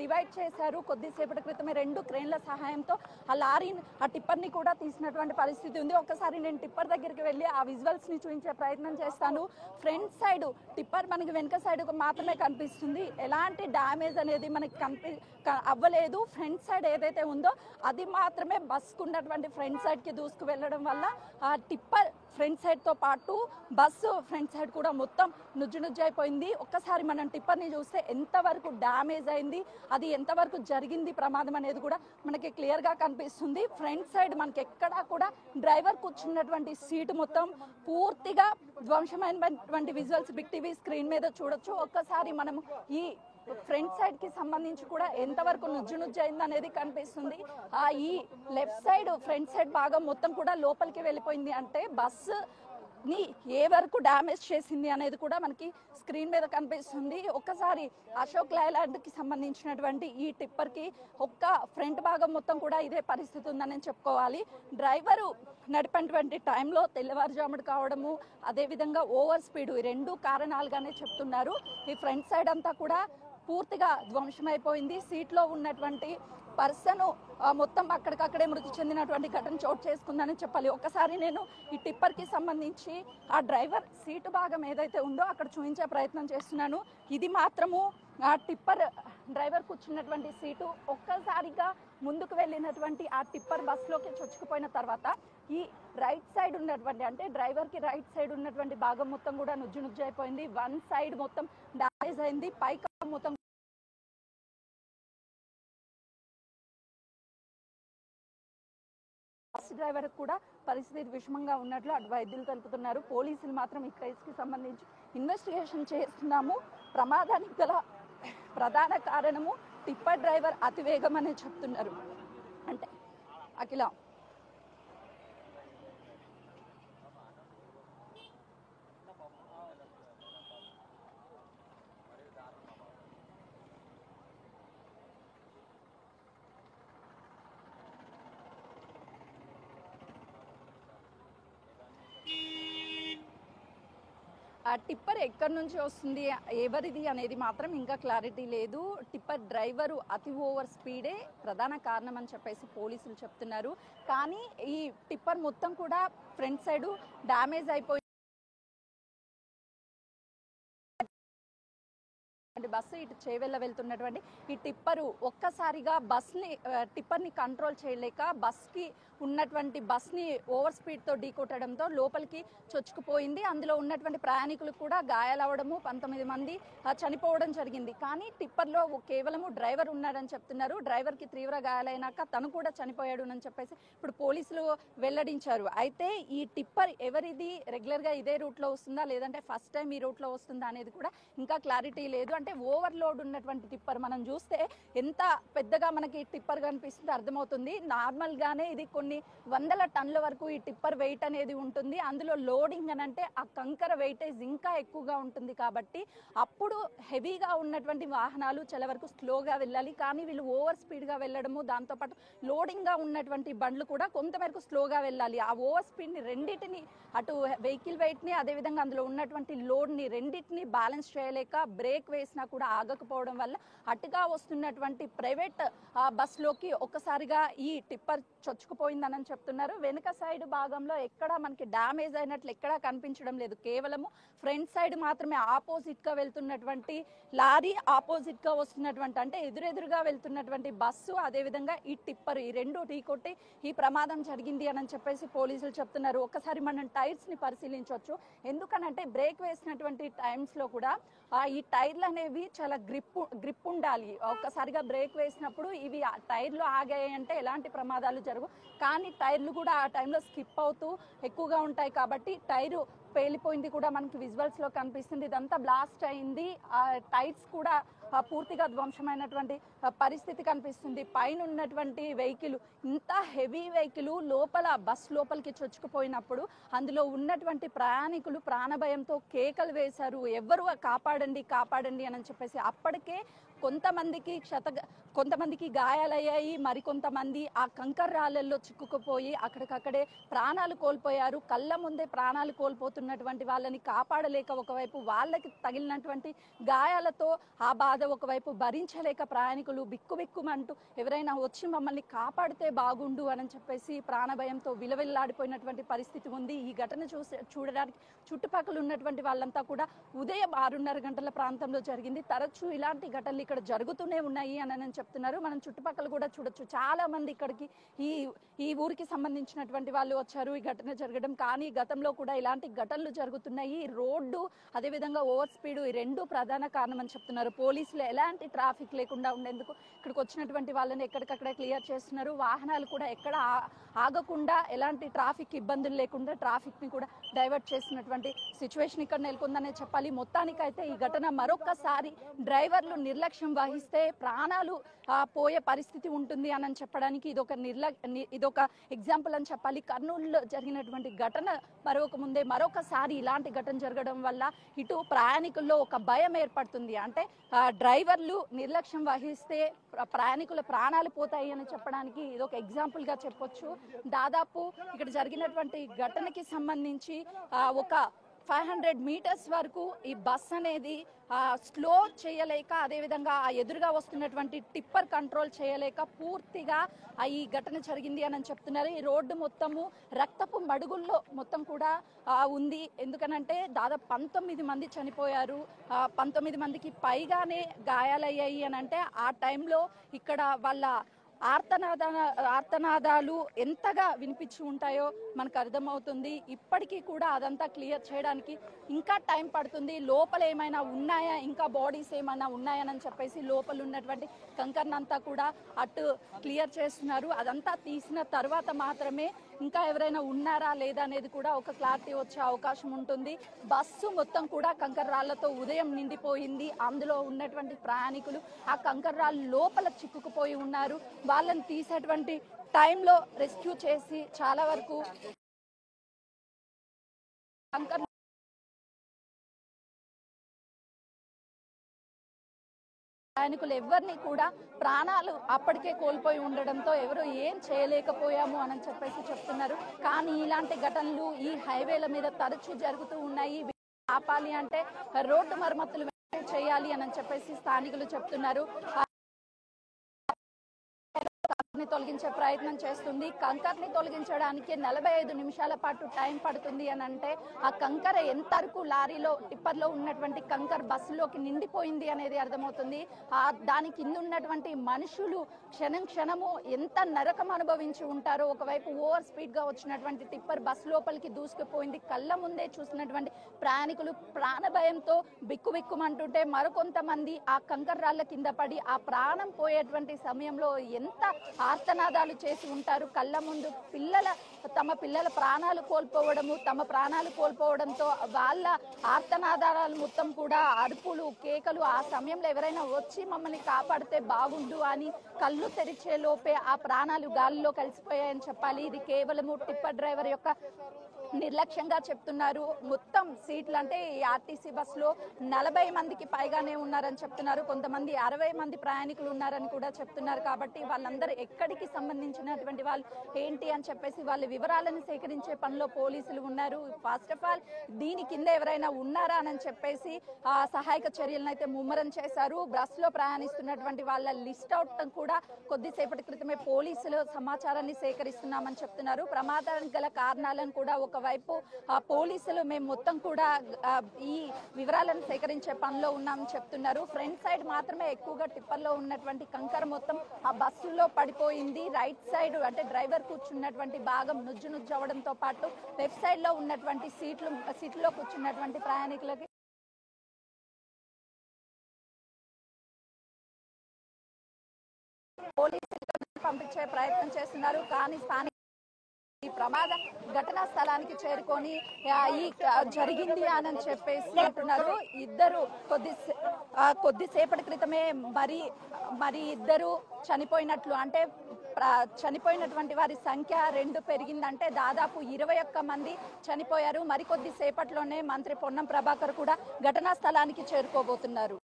Divide చేశారు. కొద్దిసేపటి క్రితమే 2 క్రేన్ల సహాయంతో ఆ లారీని ఆ టిప్పర్ని కూడా తీసినటువంటి పరిస్థితి ఉంది. ఒక్కసారి నేను టిప్పర్ దగ్గరికి వెళ్ళి ఆ విజువల్స్ ని చూపించే ప్రయత్నం చేస్తాను. ఫ్రంట్ సైడ్ టిప్పర్ మనకి వెనక సైడ్ మాత్రమే కనిపిస్తుంది. ఎలాంటి డ్యామేజ్ అనేది మనకి అవ్వలేదు. ఫ్రంట్ సైడ్ ఏదైతే ఉందో అది మాత్రమే బస్కు ఉన్నటువంటి ఫ్రంట్ సైడ్ కి దూసుకు వెళ్ళడం వల్ల ఆ టిప్పర్ ఫ్రంట్ సైడ్ తో పాటు బస్సు ఫ్రంట్ సైడ్ కూడా మొత్తం నుజ్జు అయిపోయింది. ఒక్కసారి మనం టిప్పర్ ని చూస్తే ఎంతవరకు డ్యామేజ్ అయింది, అది ఎంతవరకు జరిగింది ప్రమాదం అనేది కూడా మనకి క్లియర్ గా కనిపిస్తుంది. ఫ్రంట్ సైడ్ మనకి ఎక్కడా కూడా డ్రైవర్ కూర్చున్నటువంటి సీటు మొత్తం పూర్తిగా ధ్వంసమైనటువంటి విజువల్స్ బిగ్ టీవీ స్క్రీన్ మీద చూడొచ్చు. ఒక్కసారి మనం ఈ ఫ్రంట్ సైడ్ కి సంబంధించి కూడా ఎంతవరకు నుజ్జు అయింది అనేది కనిపిస్తుంది. ఈ లెఫ్ట్ సైడ్ ఫ్రంట్ సైడ్ భాగం మొత్తం కూడా లోపలికి వెళ్ళిపోయింది. అంటే బస్సు ని ఏ వరకు డ్యామేజ్ చేసింది అనేది కూడా మనకి స్క్రీన్ మీద కనిపిస్తుంది. ఒక్కసారి అశోక్ లైలాండ్ కి సంబంధించినటువంటి ఈ టిప్పర్ కి ఒక్క ఫ్రంట్ భాగం మొత్తం కూడా ఇదే పరిస్థితి ఉందని చెప్పుకోవాలి. డ్రైవరు నడిపినటువంటి టైంలో తెల్లవారుజాముడు కావడము, అదేవిధంగా ఓవర్ స్పీడ్, ఈ 2 కారణాలుగానే చెప్తున్నారు. ఈ ఫ్రంట్ సైడ్ అంతా కూడా పూర్తిగా ధ్వంసమైపోయింది. సీట్లో ఉన్నటువంటి పర్సన్ మొత్తం అక్కడికక్కడే మృతి చెందినటువంటి ఘటన చోటు చేసుకుందని చెప్పాలి. ఒకసారి నేను ఈ టిప్పర్ కి సంబంధించి ఆ డ్రైవర్ సీటు భాగం ఏదైతే ఉందో అక్కడ చూపించే ప్రయత్నం చేస్తున్నాను. ఇది మాత్రము ఆ టిప్పర్ డ్రైవర్ కూర్చున్నటువంటి సీటు. ఒక్కసారిగా ముందుకు వెళ్ళినటువంటి ఆ టిప్పర్ బస్సులోకి చొచ్చుకుపోయిన తర్వాత ఈ రైట్ సైడ్ ఉన్నటువంటి, అంటే డ్రైవర్ కి రైట్ సైడ్ ఉన్నటువంటి భాగం మొత్తం కూడా నుజ్జు అయిపోయింది. వన్ సైడ్ మొత్తం డ్యామేజ్ అయింది. పైక మొత్తం బస్ డ్రైవర్ కూడా పరిస్థితి విషమంగా ఉన్నట్లు అటు వైద్యులు తెలుపుతున్నారు. పోలీసులు మాత్రం ఈ కేసుకి సంబంధించి ఇన్వెస్టిగేషన్ చేస్తున్నాము. ప్రమాదానికి గల ప్రధాన కారణము టిప్పర్ డ్రైవర్ అతివేగం అని చెప్తున్నారు. అంటే అఖిల ఆ టిప్పర్ ఎక్కడి నుంచి వస్తుంది, ఎవరిది అనేది మాత్రం ఇంకా క్లారిటీ లేదు. టిప్పర్ డ్రైవరు అతి ఓవర్ స్పీడే ప్రధాన కారణం అని చెప్పేసి పోలీసులు చెప్తున్నారు. కానీ ఈ టిప్పర్ మొత్తం కూడా ఫ్రంట్ సైడ్ డ్యామేజ్ అయిపోయి బస్సు ఇటు చేవెళ్ళ వెళ్తున్నటువంటి ఈ టిప్పరు ఒక్కసారిగా టిప్పర్ని కంట్రోల్ చేయలేక బస్ని ఓవర్ స్పీడ్తో ఢీకొట్టడంతో లోపలికి చొచ్చుకుపోయింది. అందులో ఉన్నటువంటి ప్రయాణికులు కూడా గాయాలవడము, 19 మంది చనిపోవడం జరిగింది. కానీ టిప్పర్లో కేవలము డ్రైవర్ ఉన్నాడని చెప్తున్నారు. డ్రైవర్కి తీవ్ర గాయాలైనాక తను కూడా చనిపోయాడు అని చెప్పేసి ఇప్పుడు పోలీసులు వెల్లడించారు. అయితే ఈ టిప్పర్ ఎవరిది, రెగ్యులర్గా ఇదే రూట్లో వస్తుందా లేదంటే ఫస్ట్ టైం ఈ రూట్లో వస్తుందా అనేది కూడా ఇంకా క్లారిటీ లేదు. అంటే ఓవర్లోడ్ ఉన్నటువంటి టిప్పర్ మనం చూస్తే ఎంత పెద్దగా మనకి టిప్పర్ కనిపిస్తుంది అర్థమవుతుంది. నార్మల్ గానే ఇది కొన్ని వందల టన్నుల వరకు ఈ టిప్పర్ వెయిట్ అనేది ఉంటుంది. అందులో లోడింగ్ అని అంటే ఆ కంకర వెయిటేజ్ ఇంకా ఎక్కువగా ఉంటుంది. కాబట్టి అప్పుడు హెవీగా ఉన్నటువంటి వాహనాలు చాలా వరకు స్లోగా వెళ్ళాలి. కానీ వీళ్ళు ఓవర్ స్పీడ్ గా వెళ్ళడము, దాంతోపాటు లోడింగ్ గా ఉన్నటువంటి బండ్లు కూడా కొంతవరకు స్లోగా వెళ్ళాలి. ఆ ఓవర్ స్పీడ్ ని రెండింటిని, అటు వెహికల్ వెయిట్ ని అదేవిధంగా అందులో ఉన్నటువంటి లోడ్ ని రెండింటిని బ్యాలెన్స్ చేయలేక బ్రేక్ వేసినా కూడా ఆగకపోవడం వల్ల అటుగా వస్తున్నటువంటి ప్రైవేట్ బస్లోకి ఒక్కసారిగా ఈ టిప్పర్ చొచ్చుకుపోయిందని చెప్తున్నారు. వెనుక సైడ్ భాగంలో ఎక్కడ మనకి డ్యామేజ్ అయినట్లు ఎక్కడా కనిపించడం లేదు. కేవలము ఫ్రంట్ సైడ్ మాత్రమే ఆపోజిట్ గా వెళ్తున్నటువంటి లారీ, ఆపోజిట్ గా వస్తున్నటువంటి అంటే ఎదురెదురుగా వెళ్తున్నటువంటి బస్సు, అదేవిధంగా ఈ టిప్పర్, ఈ 2 ఢీకొట్టి ఈ ప్రమాదం జరిగింది అని చెప్పేసి పోలీసులు చెప్తున్నారు. ఒక్కసారి మనం టైర్స్ ని పరిశీలించవచ్చు. ఎందుకనంటే బ్రేక్ వేసినటువంటి టైమ్స్ లో కూడా ఈ టైర్లు అనేవి చాలా గ్రిప్ ఉండాలి. ఒక్కసారిగా బ్రేక్ వేసినప్పుడు ఇవి టైర్లు ఆగాయి అంటే ఎలాంటి ప్రమాదాలు జరుగు. కానీ టైర్లు కూడా ఆ టైంలో స్కిప్ అవుతూ ఎక్కువగా ఉంటాయి. కాబట్టి టైరు పేలిపోయింది కూడా మనకి విజువల్స్ లో కనిపిస్తుంది. ఇదంతా బ్లాస్ట్ అయింది. ఆ టైర్స్ కూడా పూర్తిగా ధ్వంసమైనటువంటి పరిస్థితి కనిపిస్తుంది. పైన ఉన్నటువంటి వెహికల్, ఇంత హెవీ వెహికల్ లోపల బస్ లోపలికి చొచ్చుకుపోయినప్పుడు అందులో ఉన్నటువంటి ప్రయాణికులు ప్రాణభయంతో కేకలు వేశారు, ఎవరు కాపాడండి కాపాడండి అని చెప్పేసి. అప్పటికే కొంతమందికి గాయాలయ్యాయి. మరికొంతమంది ఆ కంకర్ రాళ్లలో చిక్కుకుపోయి అక్కడికక్కడే ప్రాణాలు కోల్పోయారు. కళ్ళ ముందే ప్రాణాలు కోల్పోతున్న వెళ్తున్నటువంటి వాళ్ళని కాపాడలేక ఒకవైపు వాళ్ళకి తగిలినటువంటి గాయాలతో ఆ బాధ ఒకవైపు భరించలేక ప్రయాణికులు బిక్కుబిక్కుమంటూ ఎవరైనా వచ్చి మమ్మల్ని కాపాడితే బాగుండు అని చెప్పేసి ప్రాణభయంతో విలవిల్లాడిపోయినటువంటి పరిస్థితి ఉంది. ఈ ఘటన చూడడానికి చుట్టుపక్కల ఉన్నటువంటి వాళ్ళంతా కూడా ఉదయం 6:30 గంటల ప్రాంతంలో జరిగింది. తరచూ ఇలాంటి ఘటనలు ఇక్కడ జరుగుతూనే ఉన్నాయి అని చెప్తున్నారు. మనం చుట్టుపక్కల కూడా చూడొచ్చు, చాలా మంది ఇక్కడికి ఈ ఊరికి సంబంధించినటువంటి వాళ్ళు వచ్చారు ఈ ఘటన జరగడం. కానీ గతంలో కూడా ఇలాంటి ఘటనలు జరుగుతున్నాయి. రోడ్డు అదేవిధంగా ఓవర్ స్పీడ్ ఈ రెండు ప్రధాన కారణం అని చెప్తున్నారు. పోలీసులు ఎలాంటి ట్రాఫిక్ లేకుండా ఉండేందుకు ఇక్కడికి వచ్చినటువంటి వాళ్ళని ఎక్కడికక్కడ క్లియర్ చేస్తున్నారు. వాహనాలు కూడా ఎక్కడ ఆగకుండా ఎలాంటి ట్రాఫిక్ ఇబ్బందులు లేకుండా ట్రాఫిక్ ని కూడా డైవర్ట్ చేసినటువంటి సిచ్యువేషన్ ఇక్కడ నెలకొందనే చెప్పాలి. మొత్తానికైతే ఈ ఘటన మరొకసారి డ్రైవర్లు నిర్లక్ష్యం వహిస్తే ప్రాణాలు పోయే పరిస్థితి ఉంటుంది అని చెప్పడానికి ఇదొక ఎగ్జాంపుల్ అని చెప్పాలి. కర్నూలులో జరిగినటువంటి ఘటన మరొకసారి ఇలాంటి ఘటన జరగడం వల్ల ఇటు ప్రయాణికుల్లో ఒక భయం ఏర్పడుతుంది. అంటే డ్రైవర్లు నిర్లక్ష్యం వహిస్తే ప్రయాణికుల ప్రాణాలు పోతాయి అని చెప్పడానికి ఇదొక ఎగ్జాంపుల్ గా చెప్పొచ్చు. దాదాపు ఇక్కడ జరిగినటువంటి ఘటనకి సంబంధించి ఒక 500 మీటర్స్ వరకు ఈ బస్ అనేది స్లో చేయలేక, అదేవిధంగా ఎదురుగా వస్తున్నటువంటి టిప్పర్ కంట్రోల్ చేయలేక పూర్తిగా ఈ ఘటన జరిగింది అని చెప్తున్నారు. ఈ రోడ్డు మొత్తము రక్తపు మడుగుల్లో మొత్తం కూడా ఉంది. ఎందుకనంటే దాదాపు 19 మంది చనిపోయారు, 19 మందికి పైగానే గాయాలయ్యాయి అని అంటే ఆ టైంలో ఇక్కడ వాళ్ళ ఆర్తనాదాలు ఎంతగా వినిపించి ఉంటాయో మనకు అర్థమవుతుంది. ఇప్పటికీ కూడా అదంతా క్లియర్ చేయడానికి ఇంకా టైం పడుతుంది. లోపల ఏమైనా ఉన్నాయా, ఇంకా బాడీస్ ఏమైనా ఉన్నాయని చెప్పేసి లోపల ఉన్నటువంటి కంకర్నంతా కూడా అటు క్లియర్ చేస్తున్నారు. అదంతా తీసిన తర్వాత మాత్రమే ఇంకా ఎవరైనా ఉన్నారా లేదా అనేది కూడా ఒక క్లారిటీ వచ్చే అవకాశం ఉంటుంది. బస్సు మొత్తం కూడా కంకర రాళ్లతో ఉదయం నిండిపోయింది. అందులో ఉన్నటువంటి ప్రయాణికులు ఆ కంకర రాళ్ళు లోపల చిక్కుకుపోయి ఉన్నారు. వాళ్ళని తీసేటువంటి టైంలో రెస్క్యూ చేసి చాలా వరకు ప్రయాణికులు ఎవరిని కూడా ప్రాణాలు అప్పటికే కోల్పోయి ఉండడంతో ఎవరు ఏం చేయలేకపోయాము అని చెప్పేసి చెప్తున్నారు. కానీ ఇలాంటి ఘటనలు ఈ హైవేల మీద తరచూ జరుగుతూ ఉన్నాయి. ఆపాలి అంటే రోడ్డు మరమ్మతులు చేయాలి అని చెప్పేసి స్థానికులు చెప్తున్నారు. తొలగించే ప్రయత్నం చేస్తుంది. కంకర్ని తొలగించడానికి 45 నిమిషాల పాటు టైం పడుతుంది అని అంటే ఆ కంకర ఎంతవరకు లారీలో టిప్పర్లో ఉన్నటువంటి కంకర్ బస్సులోకి నిండిపోయింది అనేది అర్థమవుతుంది. దాని కింద ఉన్నటువంటి మనుషులు క్షణము ఎంత నరకం అనుభవించి ఉంటారో. ఒకవైపు ఓవర్ స్పీడ్ గా వచ్చినటువంటి టిప్పర్ బస్సు లోపలికి దూసుకుపోయింది. కళ్ళ ముందే చూసినటువంటి ప్రయాణికులు ప్రాణభయంతో బిక్కుబిక్కుమంటుంటే మరికొంతమంది ఆ కంకర్ రాళ్ల కింద పడి ఆ ప్రాణం పోయేటువంటి సమయంలో ఎంత ఆర్తనాదాలు చేసి ఉంటారు. కళ్ళ ముందు తమ పిల్లల ప్రాణాలు కోల్పోవడంతో వాళ్ళ ఆర్తనాదాలు మొత్తం కూడా అరుపులు, కేకలు. ఆ సమయంలో ఎవరైనా వచ్చి మమ్మల్ని కాపాడితే బాగుండు అని కళ్ళు తెరిచే లోపే ఆ ప్రాణాలు గాలిలో కలిసిపోయాయని చెప్పాలి. ఇది కేవలము టిప్పర్ డ్రైవర్ యొక్క నిర్లక్ష్యంగా చెప్తున్నారు. మొత్తం సీట్లు అంటే ఈ ఆర్టీసీ బస్సులో 40 మందికి పైగానే ఉన్నారని చెప్తున్నారు. కొంతమంది 60 మంది ప్రయాణికులు ఉన్నారని కూడా చెప్తున్నారు. కాబట్టి వాళ్ళందరూ ఎక్కడికి సంబంధించినటువంటి వాళ్ళు ఏంటి అని చెప్పేసి వాళ్ళ వివరాలను సేకరించే పనిలో పోలీసులు ఉన్నారు. ఫస్ట్ ఆఫ్ ఆల్ దీని కింద ఎవరైనా ఉన్నారా అని చెప్పేసి సహాయక చర్యలను అయితే ముమ్మరం చేశారు. బస్ లో ప్రయాణిస్తున్నటువంటి వాళ్ళ లిస్ట్ అవుట్ కూడా కొద్దిసేపటి క్రితమే పోలీసులు సమాచారాన్ని సేకరిస్తున్నామని చెప్తున్నారు. ప్రమాదానికి గల కారణాలను కూడా ఒకవైపు పోలీసులు మేము మొత్తం కూడా ఈ వివరాలను సేకరించే పనిలో ఉన్నామని చెప్తున్నారు. ఫ్రంట్ సైడ్ మాత్రమే ఎక్కువగా టిప్పర్లో ఉన్నటువంటి కంకర మొత్తం ఆ బస్సులో పడిపోయింది. రైట్ సైడ్ అంటే డ్రైవర్ కూర్చున్నటువంటి భాగం నుజ్జు అవ్వడంతో పాటు లెఫ్ట్ సైడ్ లో ఉన్నటువంటి సీట్లో కూర్చున్నటువంటి ప్రయాణికులకి పోలీసులు పంపించే ప్రయత్నం చేస్తున్నారు. కానీ ఈ ప్రమాద ఘటనా స్థలానికి చేరుకొని జరిగింది అని చెప్పేసి అంటున్నారు. ఇద్దరు కొద్దిసేపటి క్రితమే మరి ఇద్దరు చనిపోయినట్లు, అంటే చనిపోయినటువంటి వారి సంఖ్య 2 పెరిగిందంటే దాదాపు 21 మంది చనిపోయారు. మరికొద్ది సేపట్లోనే మంత్రి పొన్నం ప్రభాకర్ కూడా ఘటనా స్థలానికి చేరుకోబోతున్నారు.